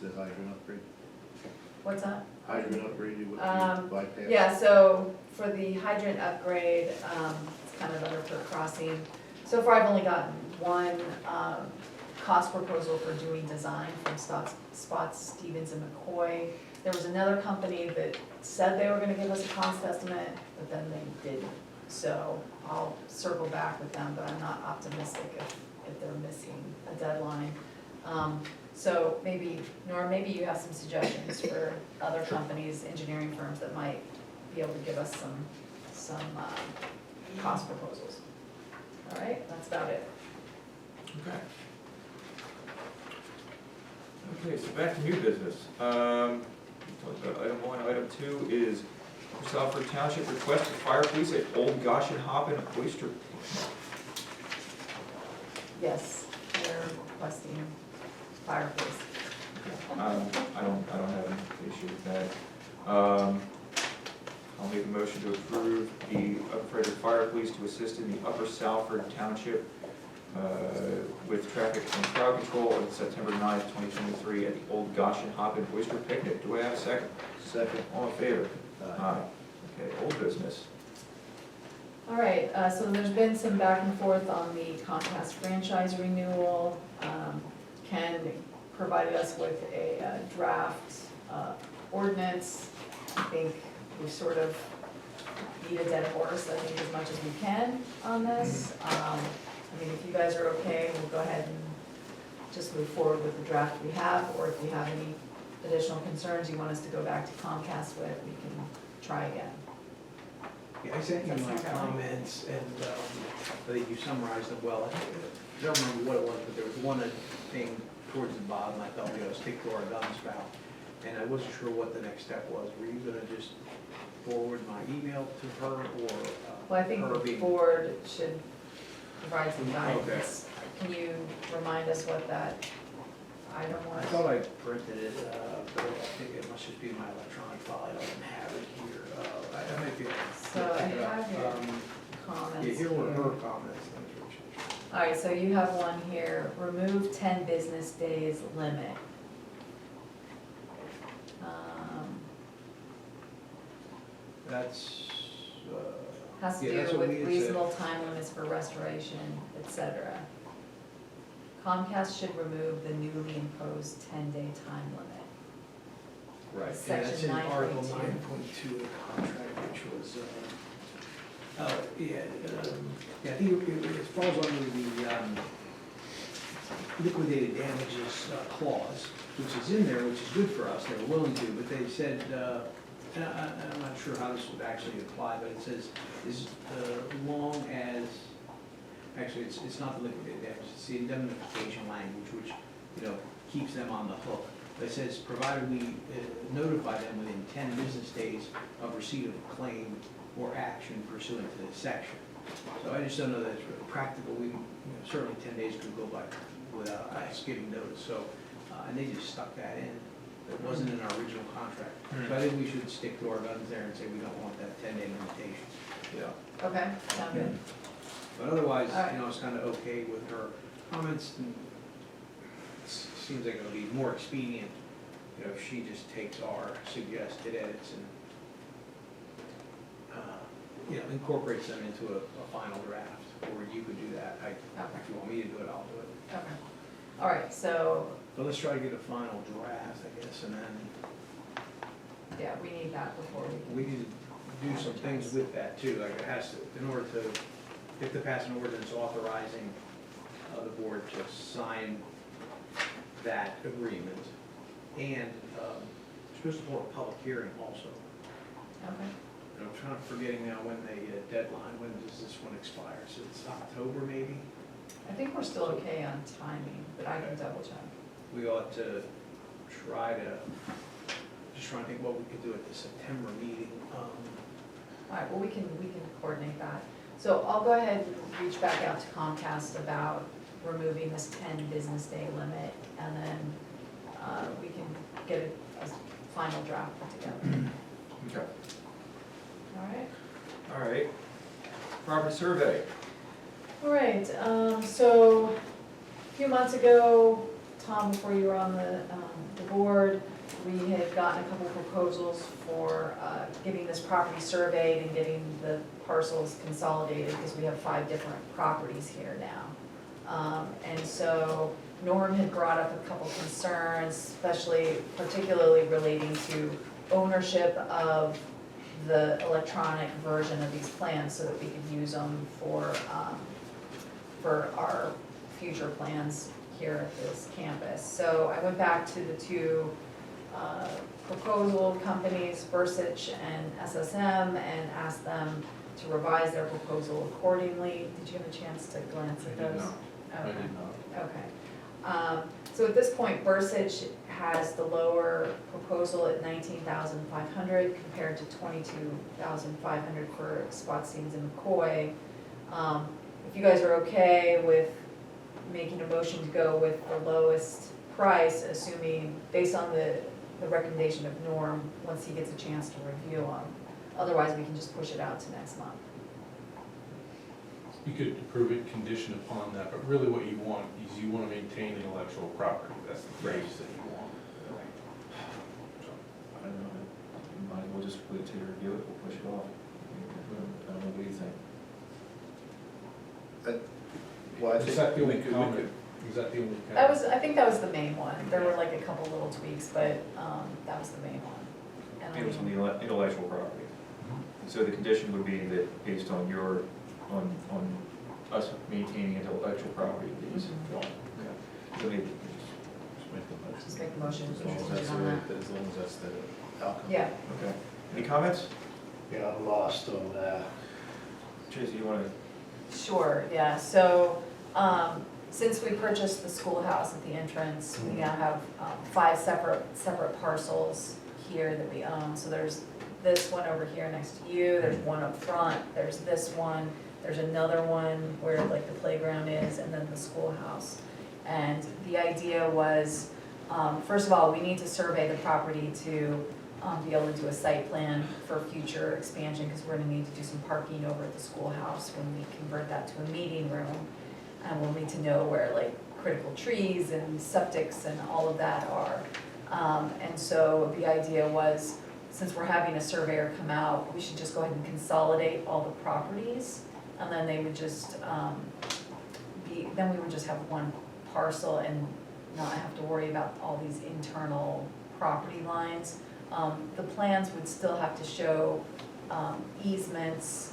the hydrant upgrade? What's that? Hydrant upgrade, you would bypass? Yeah, so for the hydrant upgrade, it's kind of under per crossing. So far, I've only gotten one cost proposal for doing design from Spots, Stevens and McCoy. There was another company that said they were gonna give us a cost estimate, but then they didn't. So I'll circle back with them, but I'm not optimistic if they're missing a deadline. So maybe, Norm, maybe you have some suggestions for other companies, engineering firms that might be able to give us some cost proposals. All right, that's about it. Okay. Okay, so back to new business. Talked about item 1. Item 2 is Salford Township request for fire police at Old Goshenhoppen Oyster. Yes, they're requesting fire police. I don't have an issue with that. I'll make a motion to approve the Frederick Fire Police to assist in the Upper Salford Township with traffic and crowd control on September 9th, 2023 at the Old Goshenhoppen Oyster Picnic. Do I have a second? Second. All in favor? Aye. Okay, old business. All right, so there's been some back and forth on the Comcast franchise renewal. Ken provided us with a draft ordinance. I think we sort of beat a dead horse, I think, as much as we can on this. I mean, if you guys are okay, we'll go ahead and just move forward with the draft we have, or if you have any additional concerns you want us to go back to Comcast with, we can try again. Yeah, I sent you my comments, and I think you summarized them well. I don't remember what it was, but there was one thing towards the bottom I thought we ought to stick to our guns about, and I wasn't sure what the next step was. Were you gonna just forward my email to her, or Well, I think her the being- board should provide some Okay. guidance. Can you remind us what that item I was? thought I printed it, but I think it must just be my electronic file. I don't have it here. I might be able to So I pick it up. have your comments. Yeah, here were here. her comments. All right, so you have one here, remove 10 business days limit. That's, Has to yeah, that's do what with we had reasonable time limits for restoration, etc. Comcast should remove the newly imposed 10-day time limit. right, yeah, Section that's in Article 9.2. 9.2 of the contract, which was, yeah, I think it falls under the liquidated damages clause, which is in there, which is good for us, they were willing to, but they said, and I'm not sure how this would actually apply, but it says, as long as, actually, it's not the liquidated damages, it's the indemnification language, which, you know, keeps them on the hook. It says, provided we notify them within 10 business days of receipt of a claim or action pursuant to this section. So I just don't know that it's really practical. We, certainly 10 days could go by without us giving notice. So, and they just stuck that in. It wasn't in our original contract. So I think we should stick to our guns there and say we don't want that 10-day limitation. Yeah. Okay, sound good? But otherwise, All right. it's kind of okay with her comments, and it seems like it'll be more expedient, if she just takes our suggested edits and, incorporates them into a final draft, or you could do that. If you want me to do it, I'll do it. Okay. All right, so, But let's try to get a final draft, I guess, and then yeah, we need that before we we need to do some things with that too. Like it has to, in order to, if to pass an ordinance authorizing the board to sign that agreement, and supposed to hold a public hearing also. Okay. And I'm trying to forgetting now when the deadline, when does this one expire? So it's October maybe? I think we're still okay on timing, but I can double check. We ought to try to, just trying to think what we could do at the September meeting. All right, well, we can coordinate that. So I'll go ahead and reach back out to Comcast about removing this 10 business day limit, and then we can get a final draft put together. Okay. All right? All right. Property survey. All right, so a few months ago, Tom, before you were on the board, we had gotten a couple proposals for getting this property surveyed and getting the parcels consolidated, because we have 5 different properties here now. And so Norm had brought up a couple concerns, particularly relating to ownership of the electronic version of these plans, so that we could use them for our future plans here at this campus. So I went back to the 2 proposal companies, BoS and SSM, and asked them to revise their proposal accordingly. Did you have a chance to glance at those? I did not. Okay. So at this point, BoS has the lower proposal at $19,500 compared to $22,500 for spot scenes in McCoy. If you guys are okay with making a motion to go with the lowest price, assuming, based on the recommendation of Norm, once he gets a chance to review them. Otherwise, we can just push it out to next month. You could approve it conditioned upon that, but really what you want is you want to maintain intellectual property. That's the phrase that you want. I don't know, we might as well just wait till you review it, we'll push it off. I don't know, what do you think? Well, I Is think that the only we could- comment? Is that the only comment? I think that was the main one. There were like a couple little tweaks, but that was the main one. And It was on I- the intellectual property. So the condition would be that based on on us maintaining intellectual property, that is Mhm. gone. So maybe, Just make a motion As long as contingent that's the on way, that. as long as that's the outcome. Yeah, okay. Any comments? Yeah, I'm lost on that. Tracy, you wanna? sure, yeah. So, since we purchased the schoolhouse at the entrance, we now have 5 separate parcels here that we own. So there's this one over here next to you, there's one up front, there's this one, there's another one where like the playground is, and then the schoolhouse. And the idea was, first of all, we need to survey the property to be able to do a site plan for future expansion, because we're gonna need to do some parking over at the schoolhouse when we convert that to a meeting room. And we'll need to know where like critical trees and septics and all of that are. And so the idea was, since we're having a surveyor come out, we should just go ahead and consolidate all the properties. And then they would just then we would just have one parcel and not have to worry about all these internal property lines. The plans would still have to show easements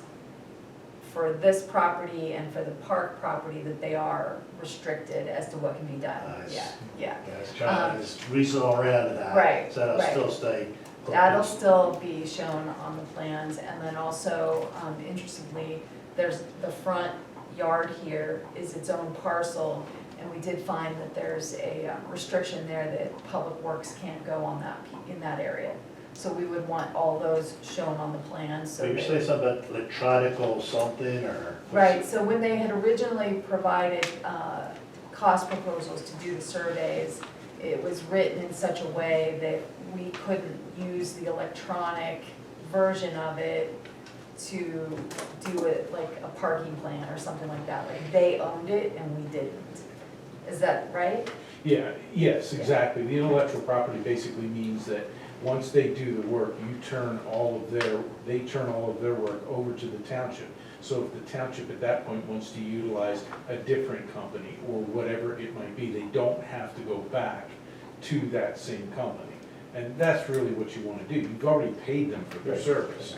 for this property and for the park property, that they are restricted as to what can be done. Nice. Yeah, yeah. Guys, trying to reason around to that. Right, So that'll right. still stay. That'll still be shown on the plans, and then also, interestingly, there's the front yard here is its own parcel, and we did find that there's a restriction there that Public Works can't go on that, in that area. So we would want all those shown on the plan, so So you're that- saying something about electronical something, or? Right, so when they had originally provided cost proposals to do the surveys, it was written in such a way that we couldn't use the electronic version of it to do it like a parking plan or something like that. Like they owned it and we didn't. Is that right? Yeah, yes, exactly. The intellectual property basically means that once they do the work, they turn all of their work over to the township. So if the township at that point wants to utilize a different company or whatever it might be, they don't have to go back to that same company. And that's really what you want to do. You've already paid them for their service.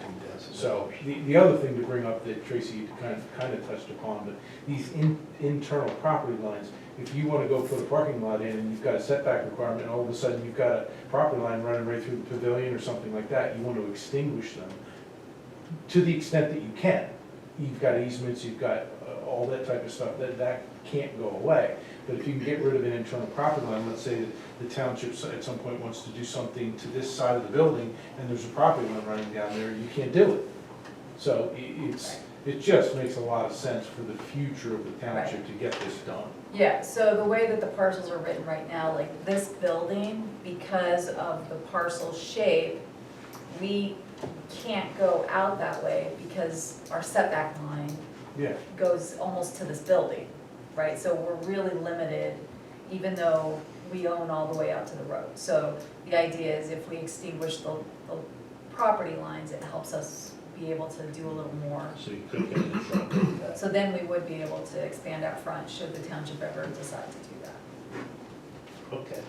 So the other thing to bring up that Tracy kind of touched upon, but these internal property lines, if you want to go put a parking lot in and you've got a setback requirement, and all of a sudden you've got a property line running right through the pavilion or something like that, you want to extinguish them to the extent that you can. You've got easements, you've got all that type of stuff, that can't go away. But if you can get rid of an internal property line, let's say that the township at some point wants to do something to this side of the building, and there's a property line running down there, you can't do it. So it just makes a lot of sense for the future of the township to get this done. Yeah, so the way that the parcels are written right now, like this building, because of the parcel shape, we can't go out that way because our setback line Yeah, goes almost to this building, right? So we're really limited, even though we own all the way out to the road. So the idea is if we extinguish the property lines, it helps us be able to do a little more. So you could get in front. So then we would be able to expand out front should the township ever decide to do that. Okay.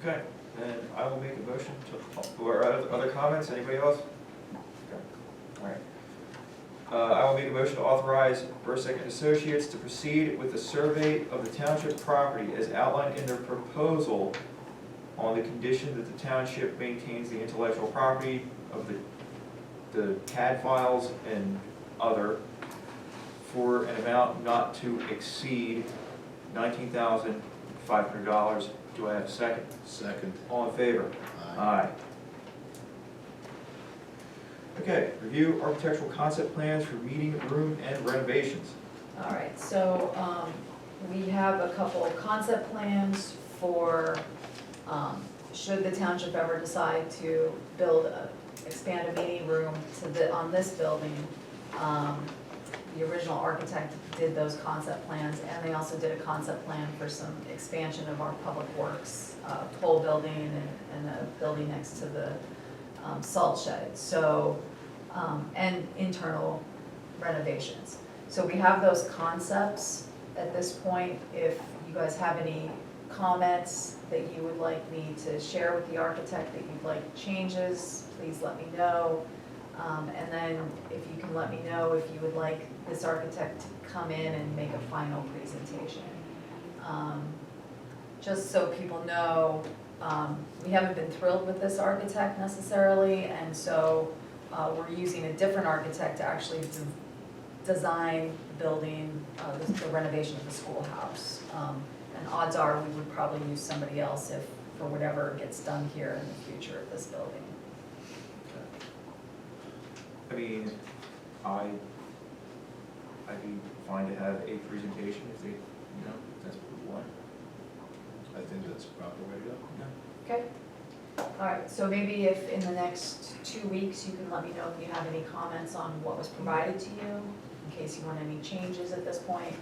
Okay, then I will make a motion to, or other comments, anybody else? Okay, all right. I will make a motion to authorize Bursick and Associates to proceed with the survey of the township property as outlined in their proposal on the condition that the township maintains the intellectual property of the CAD files and other for an amount not to exceed $19,500. Do I have a second? Second. All in favor? Aye. Okay, review architectural concept plans for meeting room and renovations. All right, so we have a couple of concept plans for, should the township ever decide to expand a meeting room on this building. The original architect did those concept plans, and they also did a concept plan for some expansion of our public works, pole building and a building next to the salt shed, so, and internal renovations. So we have those concepts at this point. If you guys have any comments that you would like me to share with the architect, that you'd like changes, please let me know. And then if you can let me know if you would like this architect to come in and make a final presentation. Just so people know, we haven't been thrilled with this architect necessarily, and so we're using a different architect to actually design the building, the renovation of the schoolhouse. And odds are we would probably use somebody else if, for whatever gets done here in the future of this building. I mean, I'd be fine to have a presentation if they, you know, if that's what we want. I think that's the proper way to go. Okay? All right, so maybe if in the next 2 weeks, you can let me know if you have any comments on what was provided to you, in case you want any changes at this point,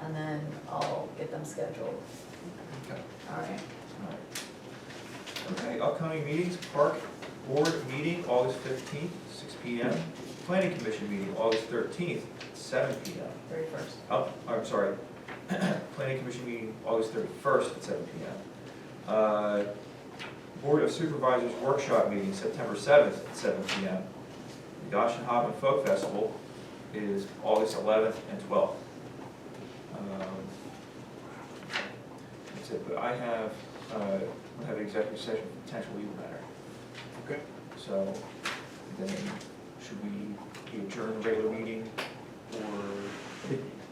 and then I'll get them scheduled. Okay. All right? All right. Okay, upcoming meetings, Park Board meeting, August 15th, 6 PM. Planning Commission meeting, August 13th, 7 PM. 31st. Oh, I'm sorry. Planning Commission meeting, August 31st at 7 PM. Board of Supervisors workshop meeting, September 7th at 7 PM. The Goshenhoppen Folk Festival is August 11th and 12th. That's it, but I have an executive session for potential legal matter. Okay. So then, should we adjourn the regular meeting or?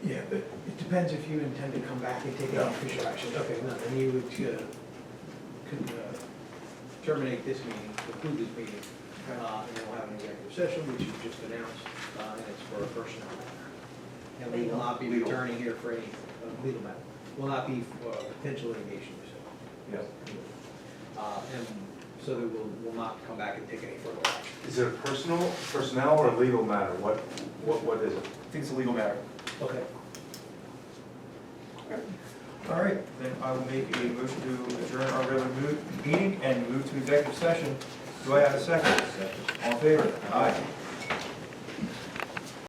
Yeah, but it depends if you intend to come back and take any official action. Okay, no, then you would, could terminate this meeting, conclude this meeting, and we'll have an executive session, which you just announced, and it's for a personnel matter. And we will not be Legal. returning here for any legal matter, will not be for potential litigation, so. Yes. And so that we'll not come back and take any further action. Is it a personnel or a legal matter? What is it? I think it's a legal matter. Okay. All right, then I will make a motion to adjourn our regular meeting and move to executive session. Do I have a second? Second. All in favor? Aye.